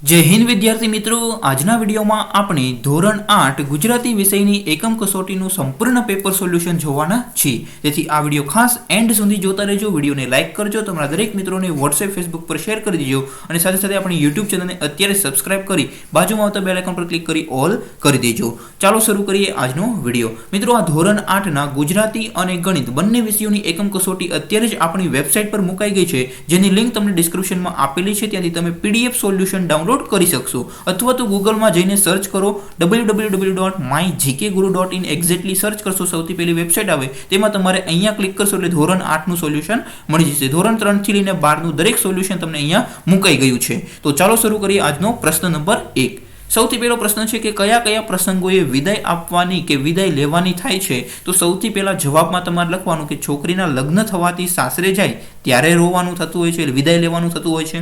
जय हिंद विद्यार्थी मित्रों, आजना वीडियो में आपणे धोरण 8 गुजराती विषयनी एकम कसोटीनुं संपूर्ण पेपर सोल्यूशन जोवाना छीए। तेथी आ विडियो खास एंड सुधी जोता रहेजो। विडियोने लाइक करजो, तमरा दरेक मित्रोने व्हाट्सएप फेसबुक पर शेर करी दीजो अने साथे साथे आपणी यूट्यूब चेनलने अत्यारे सब्सक्राइब करी बाजुमां आवता बेल आइकन पर क्लिक करी ऑल करी देजो। चालो शरू करीए आजनो विडियो। मित्रों, आ धोरण 8 ना गुजराती अने गणित बंने विषयोनी एकम कसोटी अत्यारे ज आपणी वेबसाइट पर मुकाई गई छे, जेनी लिंक तमने डिस्क्रिप्शनमां आपेली छे। त्याथी तमे पीडीएफ सोल्यूशन डाउनलोड કરી શકશો અથવા તો ગૂગલમાં જઈને સર્ચ કરો www.mygkguru.in એક્ઝેક્ટલી સર્ચ કરશો, સૌથી પહેલી વેબસાઇટ આવે તેમાં તમારે અહીંયા ક્લિક કરશો એટલે ધોરણ 8 નું સોલ્યુશન મળી જશે। ધોરણ 3 થી લઈને 12 નું દરેક સોલ્યુશન તમને અહીંયા મુકાઈ ગયું છે। તો ચાલો શરૂ કરીએ આજનો પ્રશ્ન નંબર 1। સૌથી પહેલો પ્રશ્ન છે કે કયા કયા પ્રસંગોએ વિદાય આપવાની કે વિદાય લેવાની થાય છે। તો સૌથી પહેલા જવાબમાં તમારે લખવાનું કે છોકરીના લગ્ન થવાથી સાસરે જાય ત્યારે રોવાનું થતું હોય છે, એટલે વિદાય લેવાનું થતું હોય છે।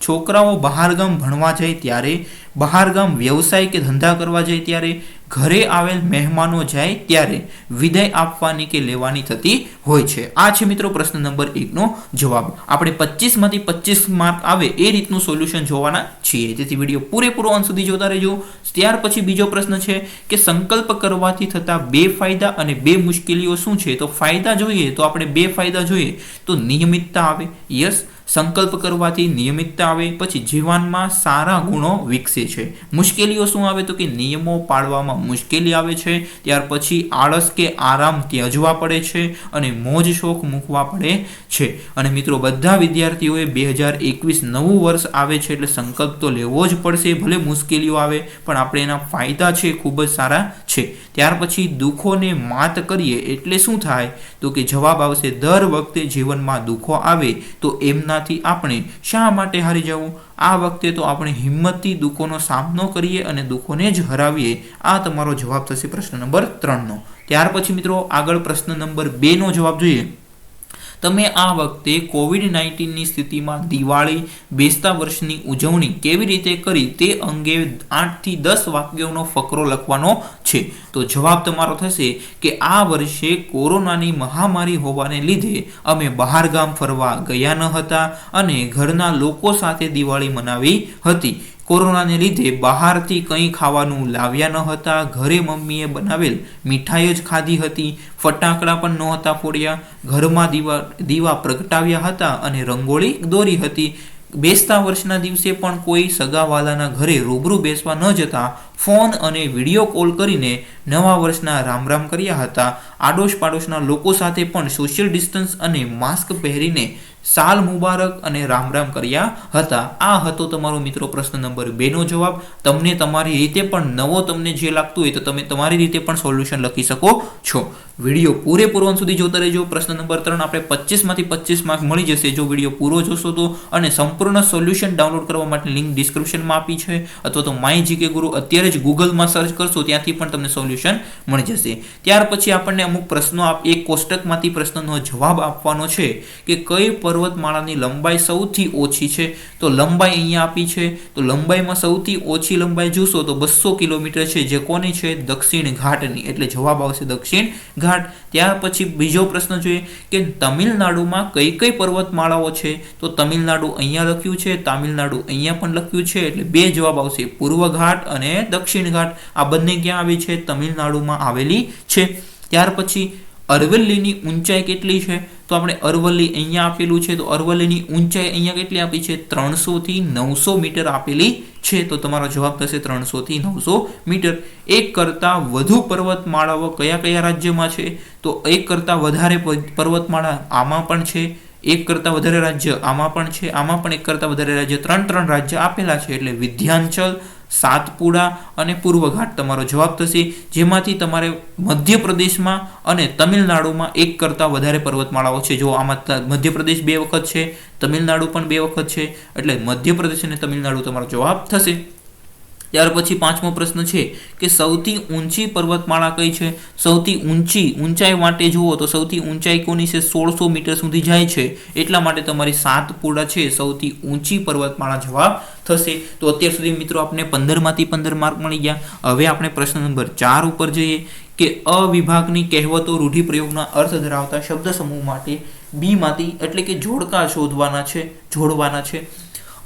છોકરાઓ બહારગામ ભણવા જાય ત્યારે, બહારગામ વ્યવસાય કે ધંધા કરવા જાય ત્યારે, ઘરે આવેલ મહેમાનો જાય ત્યારે વિદાય આપવાની કે લેવાની થતી હોય છે। આ છે મિત્રો પ્રશ્ન નંબર 1 નો જવાબ। આપણે 25 માંથી 25 માર્ક આવે એ રીતનું સોલ્યુશન જોવાના છીએ, તેથી વિડિયો પૂરેપૂરો અંત સુધી જોતા રહેજો। ત્યાર પછી બીજો પ્રશ્ન છે કે સંકલ્પ કરવાથી થતા બે ફાયદા અને બે મુશ્કેલીઓ શું છે। તો ફાયદા જોઈએ તો આપણે બે ફાયદા જોઈએ તો નિયમિતતા આવે, યસ, સંકલ્પ કરવાથી નિયમિતતા આવે, પછી જીવનમાં સારા ગુણો વિકસે છે। મુશ્કેલીઓ શું આવે તો કે નિયમો પાળવામાં મુશ્કેલી આવે છે, ત્યાર પછી આળસ કે આરામ ત્યજવા પડે છે અને મોજ શોખ મૂકવા પડે છે। અને મિત્રો બધા વિદ્યાર્થીઓએ 2021 નવું વર્ષ આવે છે એટલે સંકલ્પ તો લેવો જ પડશે, ભલે મુશ્કેલીઓ આવે પણ આપણે એના ફાયદા છે ખૂબ જ સારા છે। ત્યાર પછી દુઃખોને માત કરીએ એટલે શું થાય તો કે જવાબ આવશે દર વખતે જીવનમાં દુઃખો આવે તો એમનાથી આપણે શા માટે હારી જવું, આ વખતે તો આપણે હિંમતથી દુઃખોનો સામનો કરીએ અને દુઃખોને જ હરાવીએ। આ તમારો જવાબ થશે પ્રશ્ન નંબર 3 નો। ત્યાર પછી મિત્રો આગળ પ્રશ્ન નંબર 2 નો જવાબ જોઈએ। તમે આ વખતે કોવિડ-19 ની સ્થિતિમાં દિવાળી, બેસતા વર્ષની ઉજવણી કેવી રીતે કરી તે અંગે 8 થી 10 વાક્યોનો ફકરો લખવાનો છે। તો જવાબ તમારો થશે કે આ વર્ષે કોરોનાની મહામારી હોવાને લીધે અમે બહાર ગામ ફરવા ગયા ન હતા અને ઘરના લોકો સાથે દિવાળી મનાવી હતી। કોરોનાને લીધે બહારથી કંઈ ખાવાનું લાવ્યા ન હતા, ઘરે મમ્મીએ બનાવેલ મીઠાઈ જ ખાધી હતી, ફટાકડા પણ નહોતા ફોડ્યા, ઘરમાં દીવા પ્રગટાવ્યા હતા અને રંગોળી દોરી હતી। બેસતા વર્ષના દિવસે પણ કોઈ સગાવાલાના ઘરે રૂબરૂ બેસવા ન જતા ફોન અને વિડીયો કોલ કરીને નવા વર્ષના રામ રામ કર્યા હતા। આડોશ પાડોશના લોકો સાથે પણ સોશિયલ ડિસ્ટન્સ અને માસ્ક પહેરીને સાલ મુબારક અને રામ રામ કર્યા હતા। આ હતો તમારો મિત્રો પ્રશ્ન નંબર 2 નો જવાબ। તમને તમારી રીતે પણ નવો તમને જે લાગતું હોય તો તમે તમારી રીતે પણ સોલ્યુશન લખી શકો છો। વિડિયો પૂરેપૂરો અંત સુધી જોતા રહેજો। પ્રશ્ન નંબર 3 આપણે 25 માંથી 25 માર્ક મળી જશે જો વિડિયો પૂરો જોશો તો, અને સંપૂર્ણ સોલ્યુશન ડાઉનલોડ કરવા માટે લિંક ડિસ્ક્રિપ્શનમાં આપી છે, અથવા તો માય જીકે ગુરુ અત્યારે જ ગૂગલમાં સર્ચ કરશો ત્યાંથી પણ તમને સોલ્યુશન મળી જશે। ત્યાર પછી આપણને અમુક પ્રશ્નો એક કોષ્ટકમાંથી પ્રશ્નનો જવાબ આપવાનો છે કે કઈ પર્વતમાળાની લંબાઈ સૌથી ઓછી છે। તો લંબાઈ અહીંયા આપી છે, તો લંબાઈમાં સૌથી ઓછી લંબાઈ જોશો તો 200 કિલોમીટર છે, જે કોની છે દક્ષિણ ઘાટની, એટલે જવાબ આવશે દક્ષિણ ઘાટ। ત્યાર પછી બીજો પ્રશ્ન જોઈએ કે તમિલનાડુમાં કઈ કઈ પર્વતમાળાઓ છે। તો તમિલનાડુ અહીંયા લખ્યું છે, તામિલનાડુ અહીંયા પણ લખ્યું છે, એટલે બે જવાબ આવશે પૂર્વ ઘાટ અને દક્ષિણ ઘાટ। આ બંને ક્યાં આવી છે તમિલનાડુમાં આવેલી છે। ત્યાર પછી અરવલ્લીની ઊંચાઈ કેટલી છે। તો આપણે અરવલ્લી અહીંયા આપેલું છે, તો અરવલ્લીની ઊંચાઈ અહીંયા કેટલી આપી છે 300 થી 900 મીટર આપેલી છે, તો તમારો જવાબ થશે 300 થી 900 મીટર। એક કરતા વધુ પર્વતમાળાઓ કયા કયા રાજ્યમાં છે। તો એક કરતા વધારે પર્વતમાળા આમાં પણ છે, એક કરતા વધારે રાજ્ય આમાં પણ છે, આમાં પણ એક કરતા વધારે રાજ્ય, 3 રાજ્ય આપેલા છે, એટલે વિંધ્યાચલ, સાતપુડા અને પૂર્વ ઘાટ તમારો જવાબ થશે, જેમાંથી તમારે મધ્યપ્રદેશમાં અને તમિલનાડુમાં એક કરતા વધારે પર્વતમાળાઓ છે। જો આમાં મધ્યપ્રદેશ 2 વખત છે, તમિલનાડુ પણ 2 વખત છે, એટલે મધ્યપ્રદેશ અને તમિલનાડુ તમારો જવાબ થશે। ત્યાર પછી 5મો પ્રશ્ન છે કે સૌથી ઊંચી પર્વતમાળા કઈ છે। સૌથી ઊંચાઈ માટે જુઓ તો સૌથી ઊંચાઈ કોની છે 1600 મીટર સુધી જાય છે, એટલા માટે તમારી સાતપુડા છે સૌથી ઊંચી પર્વતમાળા જવાબ થશે। તો અત્યાર સુધી મિત્રો આપણે 15 માંથી 15 માર્ક મળી ગયા। હવે આપણે પ્રશ્ન નંબર 4 ઉપર જઈએ કે અ વિભાગની કહેવતો રૂઢિપ્રયોગના અર્થ ધરાવતા શબ્દ સમૂહ માટે બી માંથી એટલે કે જોડકા જોડવાના છે।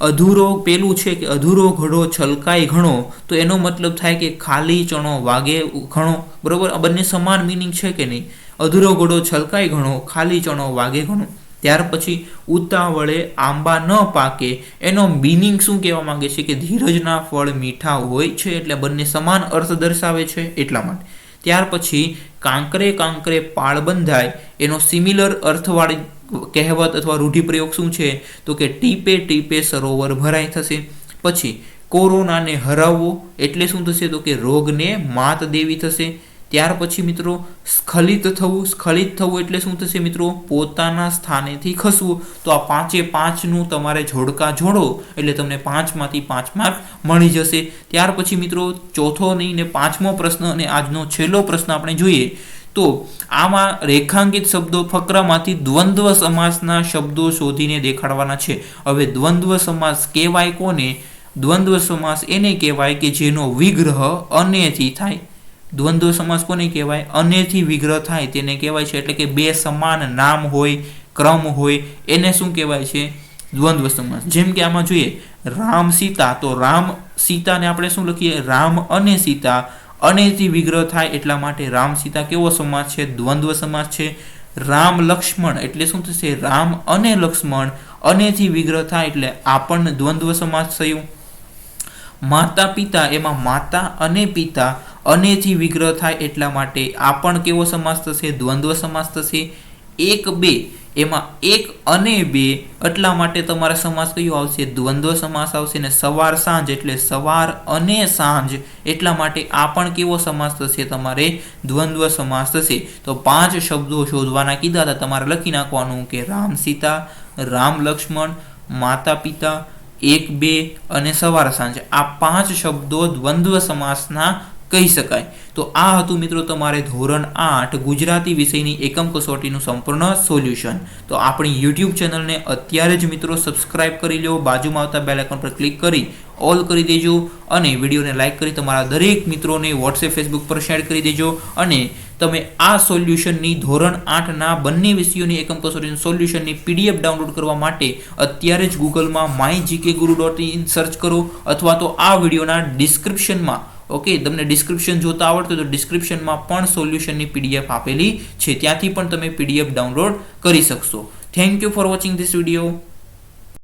અધૂરો પેલું છે કે અધૂરો ઘડો છલકાય ઘણો, તો એનો મતલબ થાય કે ખાલી ચણો વાગે ઘણો, બરોબર. આ બંને સમાન મિનિંગ છે કે નહીં? અધૂરો ઘડો છલકાય ઘણો, ખાલી ચણો વાગે ઘણો. ત્યાર પછી ઉતાવળે આંબા ન પાકે, એનો મિનિંગ શું કહેવા માંગે છે કે ધીરજના ફળ મીઠા હોય છે, એટલે બંને સમાન અર્થ દર્શાવે છે એટલા માટે. ત્યાર પછી કાંકરે કાંકરે પાળ બંધાય, એનો સિમિલર અર્થવાળી કહેવત અથવા રૂઢિપ્રયોગ શું છે? તો કે ટીપે ટીપે સરોવર ભરાય થશે. પછી કોરોનાને હરાવવો એટલે શું થશે? તો કે રોગને માત દેવી થશે. ત્યાર પછી મિત્રો સ્ખલિત થવું એટલે શું થશે મિત્રો? પોતાના સ્થાનેથી ખસવું. તો આ 5-5નું તમારે જોડકા જોડો એટલે તમને 5માંથી 5 માર્ક મળી જશે. ત્યાર પછી મિત્રો ચોથો નહીં ને 5મો પ્રશ્ન અને આજનો છેલ્લો પ્રશ્ન આપણે જોઈએ. તો આમાં રેખાંકિત શબ્દો ફકરામાંથી દ્વંદ્વ સમાસના શબ્દો શોધીને દેખાડવાના છે. હવે દ્વંદ્વ સમાસ કહેવાય કોને? દ્વંદ્વ સમાસ એને કહેવાય કે જેનો વિગ્રહ અનેથી થાય. દ્વંદ્વ સમાસ કોને કહેવાય? અનેથી વિગ્રહ થાય તેને કહેવાય છે. એટલે કે બે સમાન નામ હોય, ક્રમ હોય, એને શું કહેવાય છે? દ્વંદ્વ સમાસ. જેમ કે આમાં જોઈએ રામ સીતા, તો રામ સીતાને આપણે શું લખીએ? રામ અને સીતા. અનેથી વિગ્રહ થાય એટલા માટે રામ સીતા કેવો સમાસ છે? દ્વંદ્વ સમાસ છે. રામ લક્ષ્મણ એટલે શું થશે? રામ અને લક્ષ્મણ. અનેથી વિગ્રહ થાય એટલે આ પણ દ્વંદ્વ સમાસ થયું. માતા પિતા, એમાં માતા અને પિતા અનેથી વિગ્રહ થાય એટલા માટે આ પણ કેવો સમાસ થશે? દ્વંદ્વ સમાસ થશે. 1-2, એમાં 1 અને 2 એટલા માટે તમારા સમાસ કયો આવશે? દ્વંદ્વ સમાસ આવશે. ને સવાર સાંજ એટલે સવાર અને સાંજ એટલા માટે આ પણ કેવો સમાસ થશે? તમારે દ્વંદ્વ સમાસ થશે. તો 5 શબ્દો શોધવાના કીધા હતા, તમારે લખી નાખવાનું કે રામ સીતા, રામ લક્ષ્મણ, માતા પિતા, 1-2 અને સવાર સાંજ. આ 5 શબ્દો દ્વંદ્વ સમાસના કહી શકાય. તો આ હતું મિત્રો તમારે ધોરણ 8 ગુજરાતી વિષયની એકમ કસોટીનું સંપૂર્ણ સોલ્યુશન. તો આપણી YouTube ચેનલને અત્યારે જ મિત્રો સબસ્ક્રાઇબ કરી લો, બાજુમાં આવતા બેલ આઇકોન પર ક્લિક કરી ઓલ કરી દેજો અને વિડીયોને લાઇક કરી તમારા દરેક મિત્રોને WhatsApp Facebook પર શેર કરી દેજો. અને તમે આ સોલ્યુશનની ધોરણ 8ના બંને વિષયોની એકમ કસોટીનું સોલ્યુશનની PDF ડાઉનલોડ કરવા માટે અત્યારે જ ગૂગલમાં mygkguru.in સર્ચ કરો, અથવા તો આ વિડીયોના ડિસ્ક્રિપ્શનમાં તમને ડિસ્ક્રિપ્શન જોતા આવડતું તો ડિસ્ક્રિપ્શનમાં પણ સોલ્યુશનની PDF આપેલી છે, ત્યાંથી પણ તમે PDF ડાઉનલોડ કરી શકશો. Thank you for watching this video.